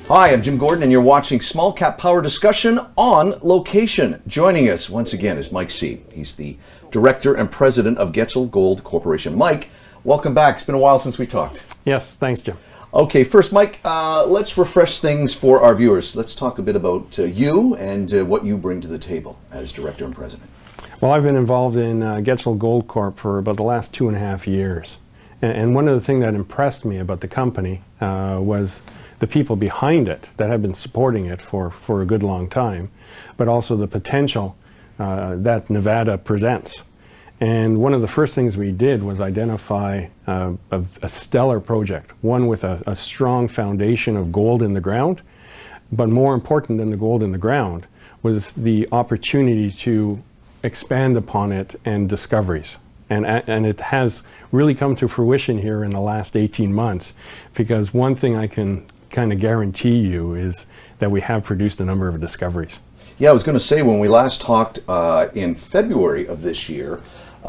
Hi, I'm Jim Gordon, and you're watching Small Cap Power discussion on location. Joining us once again is Mike Sieb. He's the Director and President of Getchell Gold Corporation. Mike, welcome back. It's been a while since we talked. Yes, thanks, Jim. Okay, first, Mike, let's refresh things for our viewers. Let's talk a bit about you and what you bring to the table as Director and President. Well, I've been involved in Getchell Gold Corp for about the last 2.5 years. And one of the things that impressed me about the company was the people behind it that have been supporting it for a good long time, but also the potential that Nevada presents. And one of the first things we did was identify a stellar project, one with a strong foundation of gold in the ground, but more important than the gold in the ground was the opportunity to expand upon it and discoveries. And it has really come to fruition here in the last 18 months, because one thing I can kind of guarantee you is that we have produced a number of discoveries. Yeah, I was going to say, when we last talked in February of this year,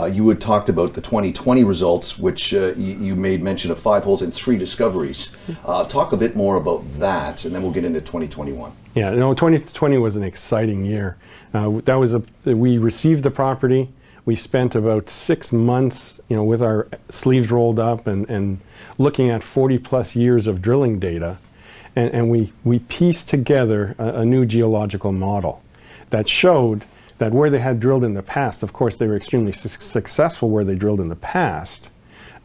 you had talked about the 2020 results, which you made mention of 5 holes and 3 discoveries. Talk a bit more about that, and then we'll get into 2021. Yeah, no, 2020 was an exciting year. We received the property. We spent about 6 months, with our sleeves rolled up and looking at 40+ years of drilling data. And we pieced together a new geological model that showed that where they had drilled in the past, of course, they were extremely successful where they drilled in the past,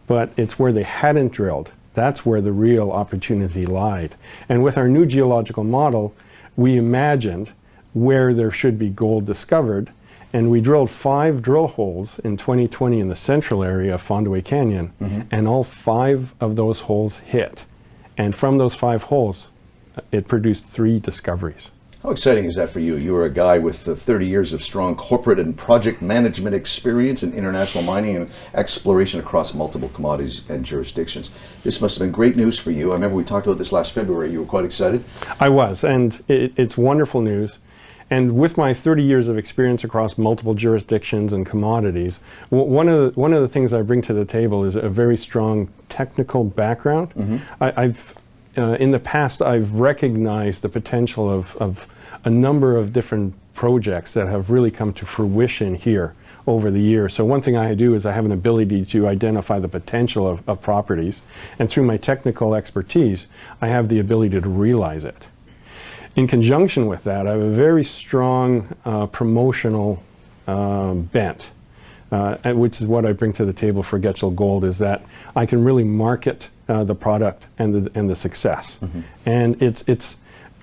but it's where they hadn't drilled. That's where the real opportunity lied. And with our new geological model, we imagined where there should be gold discovered. And we drilled 5 drill holes in 2020 in the central area of Fondaway Canyon, and all 5 of those holes hit. And from those 5 holes, it produced 3 discoveries. How exciting is that for you? You are a guy with 30 years of strong corporate and project management experience in international mining and exploration across multiple commodities and jurisdictions. This must have been great news for you. I remember we talked about this last February. You were quite excited. I was, and it's wonderful news. And with my 30 years of experience across multiple jurisdictions and commodities, one of the things I bring to the table is a very strong technical background. In the past, I've recognized the potential of a number of different projects that have really come to fruition here over the years. So one thing I do is I have an ability to identify the potential of properties, and through my technical expertise, I have the ability to realize it. In conjunction with that, I have a very strong promotional bent, which is what I bring to the table for Getchell Gold, is that I can really market the product and the success. And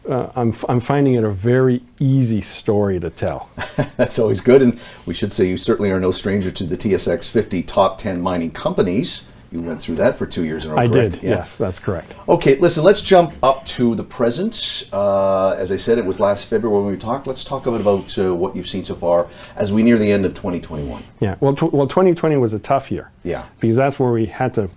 I'm finding it a very easy story to tell. That's always good, and we should say you certainly are no stranger to the TSX 50 top 10 mining companies. You went through that for 2 years in a row, correct? I did, yeah. Yes, that's correct. Okay, listen, let's jump up to the present. As I said, it was last February when we talked. Let's talk a bit about what you've seen so far as we near the end of 2021. Yeah, well, 2020 was a tough year. Yeah. Because that's where we had to,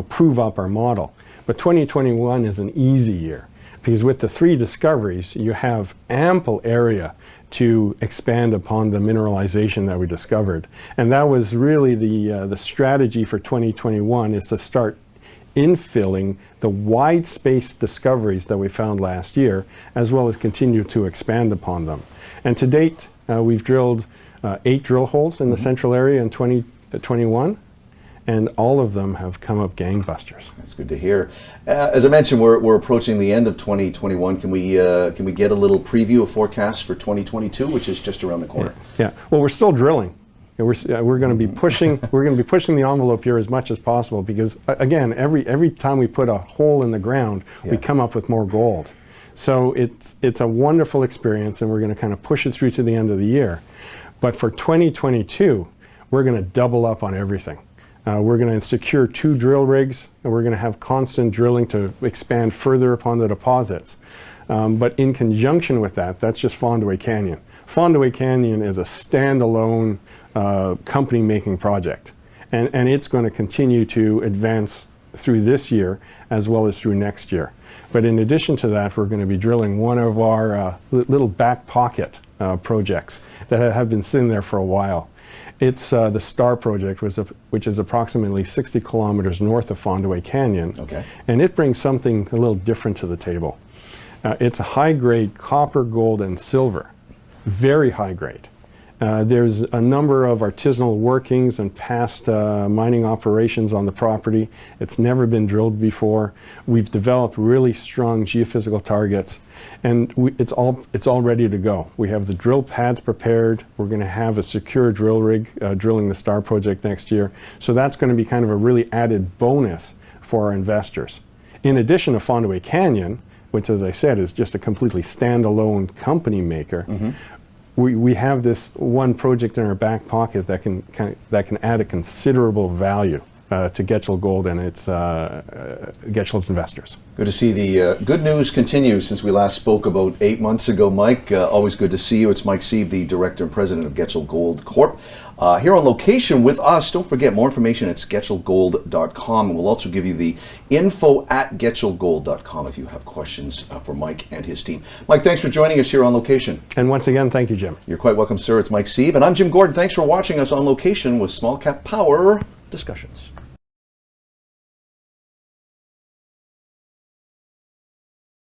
prove up our model. But 2021 is an easy year, because with the 3 discoveries, you have ample area to expand upon the mineralization that we discovered. And that was really the strategy for 2021, is to start infilling the wide space discoveries that we found last year, as well as continue to expand upon them. And to date, we've drilled 8 drill holes in the central area in 2021. And all of them have come up gangbusters. That's good to hear. As I mentioned, we're approaching the end of 2021. Can we get a little preview of forecast for 2022, which is just around the corner? Yeah. Well, we're still drilling. We're going to be pushing. We're going to be pushing the envelope here as much as possible, because again, every time we put a hole in the ground, we come up with more gold. So it's a wonderful experience, and we're going to kind of push it through to the end of the year. But for 2022, we're going to double up on everything. We're going to secure 2 drill rigs, and we're going to have constant drilling to expand further upon the deposits. But in conjunction with that, that's just Fondaway Canyon. Fondaway Canyon is a standalone company-making project, and it's going to continue to advance through this year as well as through next year. But in addition to that, we're going to be drilling one of our little back pocket projects that have been sitting there for a while. It's the Star Project, which is approximately 60 kilometers north of Fondaway Canyon. Okay. And it brings something a little different to the table. It's a high-grade copper, gold, and silver. Very high grade. There's a number of artisanal workings and past mining operations on the property. It's never been drilled before. We've developed really strong geophysical targets, and it's all ready to go. We have the drill pads prepared. We're going to have a secure drill rig drilling the Star project next year. So that's going to be kind of a really added bonus for our investors. In addition to Fondaway Canyon, which, as I said, is just a completely standalone company maker, we have this one project in our back pocket that can add a considerable value to Getchell Gold and its Getchell's investors. Good to see the good news continue since we last spoke about 8 months ago, Mike. Always good to see you. It's Mike Sieb, the Director and President of Getchell Gold Corp. Here on location with us. Don't forget, more information at getchellgold.com, and we'll also give you the info@getchellgold.com if you have questions for Mike and his team. Mike, thanks for joining us here on location. And once again, thank you, Jim. You're quite welcome, sir. It's Mike Sieb, and I'm Jim Gordon. Thanks for watching us on location with Small Cap Power Discussions.